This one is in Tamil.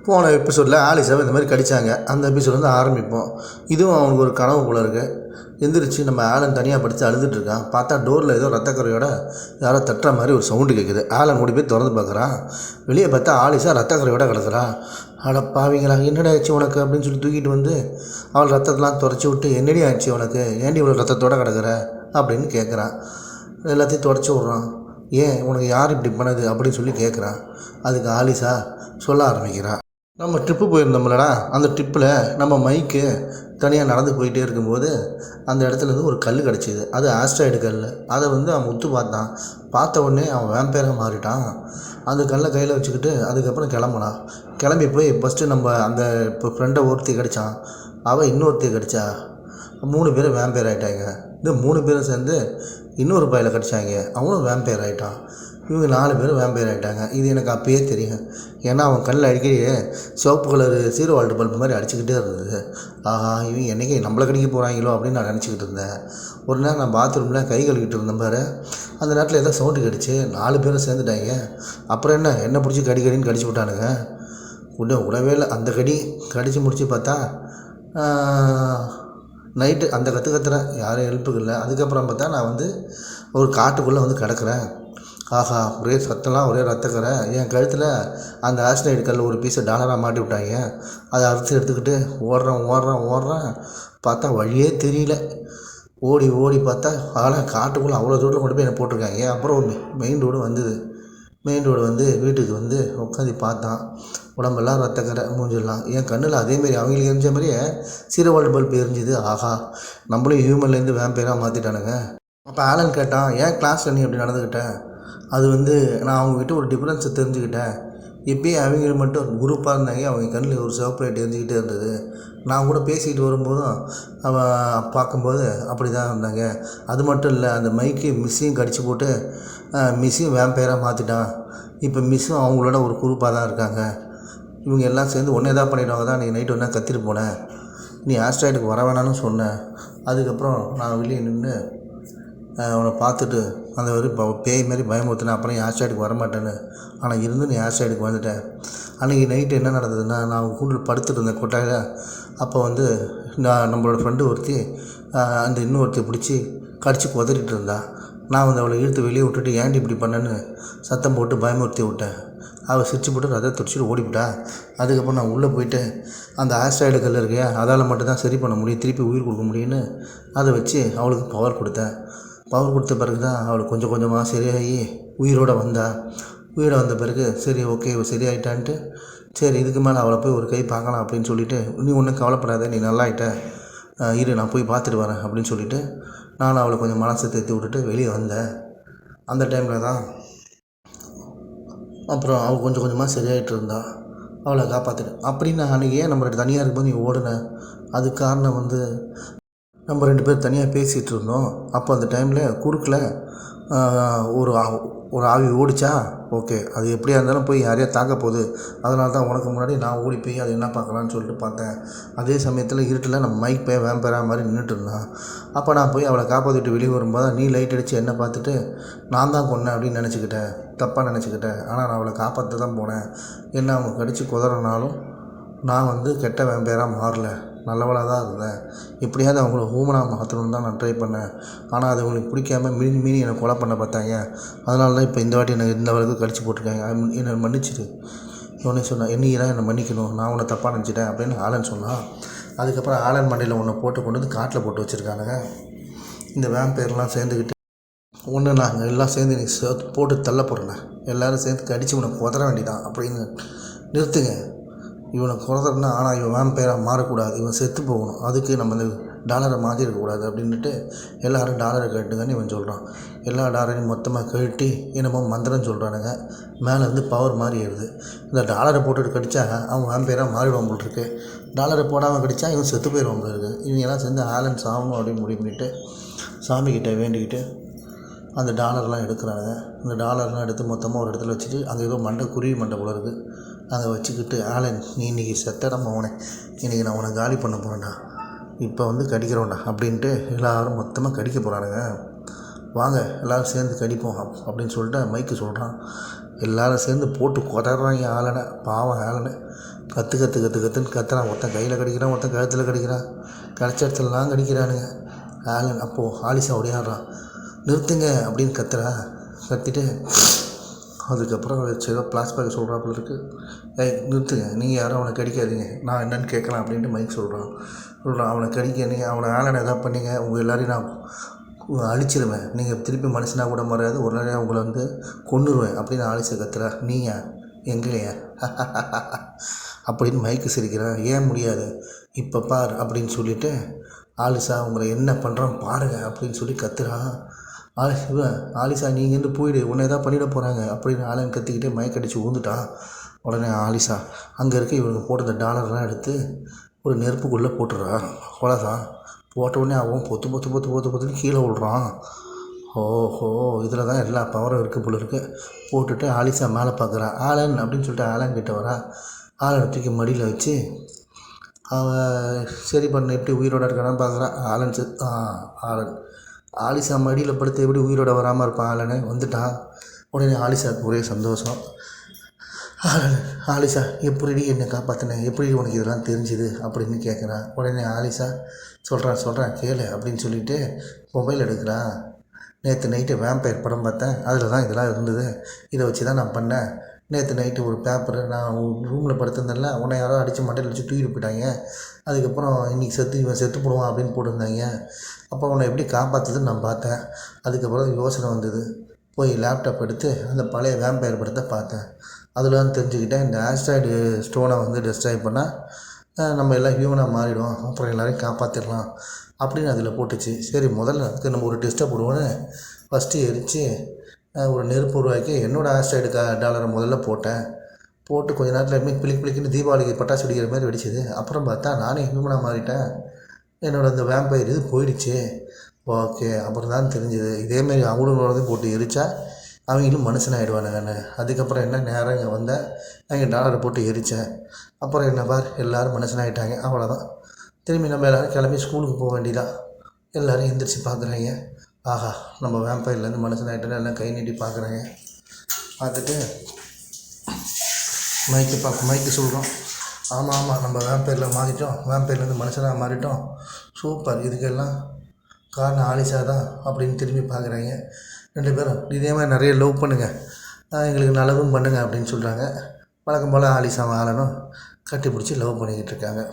போன எபிசோடில் ஆலிஸாவை இந்த மாதிரி கடித்தாங்க. அந்த எபிசோட் வந்து ஆரம்பிப்போம். இதுவும் அவனுக்கு ஒரு கனவு போல இருக்குது. எந்திரிச்சு நம்ம ஆலன் தனியாக படித்து அழுதுட்டுருக்கான். பார்த்தா டோரில் ஏதோ ரத்தக்கரையோட யாரோ தட்டுற மாதிரி ஒரு சவுண்டு கேட்குது. ஆலன் ஓடி போய் திறந்து பார்க்குறான். வெளியே பார்த்தா ஆலிஸா ரத்தக்கரையோட கிடக்குறா. அட பாவிங்களா, என்னடி ஆச்சு உனக்கு அப்படின்னு சொல்லி தூக்கிட்டு வந்து அவள் ரத்தத்தெலாம் துடைச்சி விட்டு, என்னடி ஆச்சு உனக்கு, ஏண்டி இவ்வளோ ரத்தத்தோடு கிடக்குற அப்படின்னு கேட்குறான். எல்லாத்தையும் துடைச்சி விட்றான். ஏன் உனக்கு யார் இப்படி பண்ணது அப்படின்னு சொல்லி கேட்குறான். அதுக்கு ஆலிஸா சொல்ல ஆரம்பிக்கிறான். நம்ம ட்ரிப்பு போயிருந்தோம்லடா, அந்த ட்ரிப்பில் நம்ம மைக்கு தனியாக நடந்து போயிட்டே இருக்கும்போது அந்த இடத்துலேருந்து ஒரு கல் கிடச்சிது. அது ஆஸ்ட்ராய்டு கல். அதை வந்து அவன் உத்து பார்த்தான். பார்த்த உடனே அவன் வேம்பேராக மாறிட்டான். அந்த கல்லை கையில் வச்சுக்கிட்டு அதுக்கப்புறம் கிளம்புனான். கிளம்பி போய் ஃபஸ்ட்டு நம்ம அந்த இப்போ ஃப்ரெண்டை ஒருத்தி கிடச்சான். அவள் இன்னொருத்தி கிடச்சா. 3 பேரும் வேம்பேர் ஆகிட்டாங்க. இந்த 3 பேரும் சேர்ந்து இன்னொரு பையில கிடச்சாங்க. அவனும் வேம்பேர் ஆகிட்டான். இவங்க 4 பேரும் வேம்பேர் ஆகிட்டாங்க. இது எனக்கு அப்பயே தெரியும். ஏன்னா அவன் கல்லில் அடிக்கடி சிவப்பு கலர் சீரோ வால்டர் பல்ப் மாதிரி அடிச்சுக்கிட்டே இருந்தது. ஆஹா, இவங்க என்றைக்கு நம்மளை கடிக்க போகிறாங்களோ அப்படின்னு நான் நினச்சிக்கிட்டு இருந்தேன். ஒரு நேரம் நான் பாத்ரூமில் கை கழுவிட்டு இருந்தேன் பாரு. அந்த நேரத்தில் ஏதோ சவுண்டு கடிச்சு 4 பேரும் சேர்ந்துட்டாங்க. அப்புறம் என்ன பிடிச்சி கடின்னு கடிச்சு விட்டானுங்க. விடவே இல்லை. அந்த கடித்து முடித்து பார்த்தா நைட்டு அந்த கற்றுறேன். யாரும் ஹெல்ப்புக்கு இல்லை. அதுக்கப்புறம் பார்த்தா நான் வந்து ஒரு காட்டுக்குள்ளே வந்து கிடக்கிறேன். ஆஹா, ஒரே சத்தம்லாம், ஒரே ரத்தக்கரை. என் கழுத்தில் அந்த ஆஸ்ட்ராய்டு கல்லில் ஒரு பீஸை டாலராக மாட்டி விட்டாங்க. அதை அறுத்து எடுத்துக்கிட்டு ஓடுறேன். பார்த்தா வழியே தெரியல. ஓடி பார்த்தா ஆனால் காட்டுக்குள்ளே அவ்வளோ தூரத்தில் கொண்டு போய் என்னை போட்டிருக்காங்க. அப்புறம் ஒரு மெயின் ரோடு வந்தது. மெயின் ரோடு வந்து வீட்டுக்கு வந்து உட்காந்து பார்த்தான். உடம்பெல்லாம் ரத்தக்கரை, மூஞ்சிடலாம். என் கண்ணில் அதேமாரி அவங்களுக்கு எரிஞ்ச மாதிரியே சீரோ வால்டர் பல்ப் எரிஞ்சுது. ஆஹா, நம்மளும் ஹியூமன்லேருந்து வேம்பேராக மாற்றிட்டானுங்க. அப்போ ஆலன் கேட்டான், ஏன் கிளாஸில் நீ அப்படி நடந்துக்கிட்டேன்? அது வந்து நான் அவங்கக்கிட்ட ஒரு டிஃப்ரென்ஸை தெரிஞ்சுக்கிட்டேன். எப்பயும் அவங்க மட்டும் குரூப்பாக இருந்தாங்க. அவங்க கண்ணில் ஒரு சிவப்பு லைட் எரிஞ்சிக்கிட்டே இருந்தது. நான் கூட பேசிக்கிட்டு வரும்போதும் அவன் பார்க்கும்போது அப்படி தான் இருந்தாங்க. அது மட்டும் இல்லை, அந்த மைக்கு மிஸ்ஸையும் கடிச்சு போட்டு மிஸ்ஸையும் வேம்பேராக மாற்றிட்டான். இப்போ மிஸ்ஸும் அவங்களோட ஒரு குரூப்பாக தான் இருக்காங்க. இவங்க எல்லாம் சேர்ந்து ஒன்றே தான் பண்ணிடுவாங்க தான். நீ நைட்டு ஒன்றா கத்திட்டு போனேன். நீ ஆஸ்ட்ராய்டுக்கு வர வேணான்னு சொன்னேன். அதுக்கப்புறம் நான் வெளியே நின்று அவனை பார்த்துட்டு அந்த ஒரு பேய் மாதிரி பயமுறுத்தினேன். அப்புறம் என் ஆஸ்ட்ராய்டுக்கு வரமாட்டேன்னு. ஆனால் இருந்து நீ ஆஸ்ட்ராய்டுக்கு வந்துட்டேன். அன்றைக்கி நைட்டு என்ன நடந்ததுன்னா, நான் அவங்க கூண்டில் படுத்துட்டு இருந்தேன் கொட்டாயில். அப்போ வந்து நம்மளோட ஃப்ரெண்டு ஒருத்தி அந்த இன்னொருத்தி பிடிச்சி கடிச்சு குதறிட்டு இருந்தா. நான் வந்து அவளை இழுத்து வெளியே விட்டுட்டு ஏன்டி இப்படி பண்ணேன்னு சத்தம் போட்டு பயமுறுத்தி விட்டேன். அவள் சிரிச்சு போட்டு ரதத்தை துடிச்சிட்டு ஓடிவிட்டா. அதுக்கப்புறம் நான் உள்ளே போயிட்டு அந்த ஆஸ்ட்ராய்டு கல் இருக்கையா, அதால் மட்டும்தான் சரி பண்ண முடியும், திருப்பி உயிர் கொடுக்க முடியும்னு அதை வச்சு அவளுக்கு பவர் கொடுத்தேன். பவர் கொடுத்த பிறகு தான் அவளுக்கு கொஞ்சம் கொஞ்சமாக சரியாகி உயிரோடு வந்த பிறகு சரி, ஓகே, இவள் சரியாயிட்டான்ட்டு, சரி இதுக்கு மேலே அவளை போய் ஒரு கை பார்க்கலாம் அப்படின்னு சொல்லிவிட்டு, நீ ஒன்றும் கவலைப்படாத, நீ நல்லா ஆகிட்ட, இரு நான் போய் பார்த்துட்டு வரேன் அப்படின்னு சொல்லிவிட்டு நானும் அவளை கொஞ்சம் மனசை தேற்றி விட்டுட்டு வெளியே வந்தேன். அந்த டைமில் தான் அப்புறம் அவள் கொஞ்சம் கொஞ்சமாக சரியாயிட்டு இருந்தா. அவளை காப்பாற்றிட்டேன். அப்படின்னு அன்றைக்கி ஏன் நம்ம தனியாக இருக்கும்போது நீ ஓடுனேன்? அதுக்கு காரணம் வந்து நம்ம 2 பேர் தனியாக பேசிகிட்டு இருந்தோம். அப்போ அந்த டைமில் குறுக்கில் ஒரு ஆவி ஓடிச்சா. ஓகே, அது எப்படியா இருந்தாலும் போய் யாரையா தாக்க போகுது. அதனால தான் உனக்கு முன்னாடி நான் ஓடி போய் அது என்ன பார்க்கலான்னு சொல்லிட்டு பார்த்தேன். அதே சமயத்தில் இருட்டில் நம்ம மைக் போய் வேம்பேரா மாதிரி நின்றுட்டு இருந்தான். அப்போ நான் போய் அவளை காப்பாற்றிட்டு வெளியே வரும்போது நீ லைட் அடித்து என்னை பார்த்துட்டு நான் தான் கொன்னேன் அப்படின்னு நினச்சிக்கிட்டேன், தப்பாக நினச்சிக்கிட்டேன். ஆனால் நான் அவளை காப்பாற்ற தான் போனேன். என்ன அவங்க கடித்து குதறனாலும் நான் வந்து கெட்ட வேம்பேராக மாறல, நல்லவளாக தான் இருந்தேன். எப்படியாவது அவங்கள ஹூமனாக மாற்றணுன்னு தான் நான் ட்ரை பண்ணேன். ஆனால் அது அவங்களுக்கு பிடிக்காமல் மீறி என்னை கொலை பண்ண பார்த்தாங்க. அதனால தான் இப்போ இந்த வாட்டி எனக்கு இந்த வரைக்கும் கடிச்சு போட்டிருக்காங்க. என்னை மன்னிச்சிடு. இவனே சொன்னான், என்னைதான் என்னை மன்னிக்கணும், நான் உன்னை தப்பாக நினச்சிட்டேன் அப்படின்னு ஆலன் சொன்னான். அதுக்கப்புறம் ஆலன் மண்டையில் ஒன்றை போட்டு கொண்டு வந்து காட்டில் போட்டு வச்சுருக்கானுங்க. இந்த வேம்பேர்லாம் சேர்ந்துக்கிட்டு ஒன்று நாங்கள் எல்லாம் சேர்ந்து நீ போட்டு தள்ள போகிறேன், எல்லோரும் சேர்ந்து கடித்து உனக்கு குதற வேண்டிதான் அப்படின்னு நிறுத்துங்க. இவனை குறதுனா, ஆனால் இவன் வேம்பேராக மாறக்கூடாது, இவன் செத்து போகணும், அதுக்கு நம்ம இந்த டாலரை மாற்றிருக்கக்கூடாது அப்படின்ட்டு எல்லோரும் டாலரை கட்டுங்கன்னு இவன் சொல்கிறான். எல்லா டாலரையும் மொத்தமாக கழட்டி என்னமோ மந்திரம் சொல்கிறானுங்க. மேலே வந்து பவர் மாதிரி ஏறுது. இந்த டாலரை போட்டுட்டு கடித்தா அவன் வேம்பேராக மாறிடுவான் போல் இருக்கு. டாலரை போடாமல் கடித்தா இவன் செத்து போயிடுவான் போல் இருக்குது. இவங்கெல்லாம் சேர்ந்து ஆலன் சாகணும் அப்படின்னு முடிவு பண்ணிவிட்டு சாமிக்கிட்ட வேண்டிக்கிட்டு அந்த டாலர்லாம் எடுக்கிறானுங்க. இந்த டாலர்லாம் எடுத்து மொத்தமாக ஒரு இடத்துல வச்சுட்டு அங்கே ஏதோ குருவி மண்டை போல இருக்குது. அங்கே வச்சுக்கிட்டு, ஆலன் நீ இன்றைக்கி செத்தடமா அவனை, இன்றைக்கி நான் உன்னை காலி பண்ண போகிறேன்டா, இப்போ வந்து கடிக்கிறோண்டா அப்படின்ட்டு எல்லோரும் மொத்தமாக கடிக்க போகிறானுங்க. வாங்க எல்லோரும் சேர்ந்து கடிப்போம் அப்படின்னு சொல்லிட்டு மைக்கு சொல்கிறான். எல்லாரும் சேர்ந்து போட்டு கொதறாங்க ஆளனை, பாவம் ஆளனை. கத்துன்னு கத்துறான். ஒருத்தன் கையில் கடிக்கிறான், ஒருத்தன் கழுத்தில் கடிக்கிறான், கடிச்ச இடத்துலலாம் கடிக்கிறானுங்க. ஆலன் அப்போது ஆலிஷா ஓடியாடுறான். நிறுத்துங்க அப்படின்னு கத்திட்டு அதுக்கப்புறம் ஏதோ பிளாஸ்பேக் சொல்கிறாப்புல இருக்குது. நிறுத்துங்க, நீங்கள் யாரும் அவனை கடிக்காதீங்க, நான் என்னென்னு கேட்கலாம் அப்படின்ட்டு மைக் சொல்கிறான். அவனை கடிக்க நீங்கள் அவனை ஆலனை எதாவது பண்ணிங்க, உங்கள் எல்லோரையும் நான் அழிச்சிருவேன், நீங்கள் திருப்பி மனுஷனாக கூட மாறாது, ஒரு நாளையாக உங்களை வந்து கொன்னுருவேன் அப்படின்னு ஆலிஷா கத்துறா. நீயா எங்கேயா அப்படின்னு மைக்கு சிரிக்கிறான். ஏன் முடியாது, இப்போ பார் அப்படின்னு சொல்லிவிட்டு ஆலிஷா உங்களை என்ன பண்ணுறான் பாருங்க அப்படின்னு சொல்லி கத்துறான். ஆலிஷா நீ இங்கேருந்து போயிடு, உன்னை எதாவது பண்ணிட போகிறாங்க அப்படின்னு ஆலன் கத்திக்கிட்டே மயக்கடிச்சு ஊந்துட்டான். உடனே ஆலிஷா அங்கே இருக்க இவனுக்கு போட்ட டாலர்லாம் எடுத்து ஒரு நெருப்புக்குள்ளே போட்டுடுறா. அவ்வளோதான். போட்ட உடனே அவன் பொத்துன்னு கீழே விழுறான். ஓஹோ, இதில் தான் எல்லா பவரும் இருக்குது போல இருக்குது. போட்டுட்டு ஆலிஷா மேலே பார்க்குறான். ஆலன் அப்படின்னு சொல்லிட்டு ஆலன் கிட்ட வரா. ஆலனை தூக்கி மடியில் வச்சு அவன் சரி பண்ண எப்படி உயிரோடு இருக்கானான்னு பார்க்குறான். ஆலன் ஆலிஷா மடியில் படுத்து எப்படி உயிரோட வராமல் இருப்பான். ஆலனை வந்துட்டான். உடனே ஆலிஷாவுக்கு ஒரே சந்தோஷம். ஆலிஷா எப்படி என்னை காப்பாற்றினேன், எப்படி உனக்கு இதெல்லாம் தெரிஞ்சுது அப்படின்னு கேட்குறான். உடனே ஆலிஷா சொல்கிறேன் கேளு அப்படின்னு சொல்லிவிட்டு மொபைல் எடுக்கிறான். நேற்று நைட்டு வேம்பயர் படம் பார்த்தேன், அதில் தான் இதெல்லாம் இருந்தது, இதை வச்சு தான் நான் பண்ணேன். நேற்று நைட்டு ஒரு பேப்பரு நான் ரூமில் படுத்திருந்தேன்ல, உன்னை யாரோ அடித்து மண்டையில் வச்சு தூக்கிட்டு போயிட்டாங்க. அதுக்கப்புறம் இன்றைக்கி இவன் செத்து போடுவான் அப்படின்னு போட்டிருந்தாங்க. அப்போ உன்னை எப்படி காப்பாற்றுதுன்னு நான் பார்த்தேன். அதுக்கப்புறம் யோசனை வந்தது, போய் லேப்டாப் எடுத்து அந்த பழைய வேம்பயர் படத்தை பார்த்தேன். அதில் தான் தெரிஞ்சுக்கிட்டேன், இந்த ஆஸ்ட்ராய்டு ஸ்டோனை வந்து டெஸ்ட்ராய் பண்ணால் நம்ம எல்லாம் ஹியூமனாக மாறிடும், அப்புறம் எல்லோரையும் காப்பாற்றிடலாம் அப்படின்னு அதில் போட்டுச்சு. சரி, முதல்ல அதுக்கு நம்ம ஒரு டெஸ்ட்டை போடுவோன்னு ஃபஸ்ட்டு எரித்து ஒரு நெருப்பு உருவாக்கி என்னோடய ஆஸ்ட்ராய்டு டாலரை முதல்ல போட்டு கொஞ்ச நேரத்தில் பிளிக்குன்னு தீபாவளிக்கு பட்டாசு வெடிக்கிற மாதிரி வெடிச்சிது. அப்புறம் பார்த்தா நானே ஹியூமனாக மாறிட்டேன், என்னோடய அந்த வேம்பயர் இது போயிடுச்சு. ஓகே, அப்புறம் தான் தெரிஞ்சுது இதேமாரி அவங்களோடதையும் போட்டு எரித்தா அவங்களும் மனுஷனாகிடுவானுங்கன்னு. அதுக்கப்புறம் என்ன, நேரம் இங்கே வந்தேன், அங்கே டாலரை போட்டு எரித்தேன். அப்புறம் என்ன பார், எல்லோரும் மனுஷனாகிட்டாங்க. அவ்வளோதான். திரும்பி நம்ம எல்லோரும் கிளம்பி ஸ்கூலுக்கு போக வேண்டியதான். எல்லோரும் எந்திரிச்சு பார்க்குறாங்க. ஆஹா, நம்ம வேம்பயர்லேருந்து மனுஷனாகிட்டோன்னு எல்லாம் கை நீட்டி பார்க்குறாங்க. பார்த்துட்டு மைக்கு சொல்கிறோம். ஆமாம் நம்ம வேம்பயரில் மாறிட்டோம், வேம்பயர்லேருந்து மனுஷனாக மாறிட்டோம், சூப்பர், இதுக்கெல்லாம் காரணம் ஆலிஷா தான் அப்படின்னு திரும்பி பார்க்குறாங்க. 2 பேரும் இதே மாதிரி நிறைய லவ் பண்ணுங்கள், எங்களுக்கு நல்லதும் பண்ணுங்கள் அப்படின்னு சொல்கிறாங்க. வழக்கம் போல் ஆலிஷாவும் ஆலனும் கட்டி பிடிச்சி லவ் பண்ணிக்கிட்டு இருக்காங்க.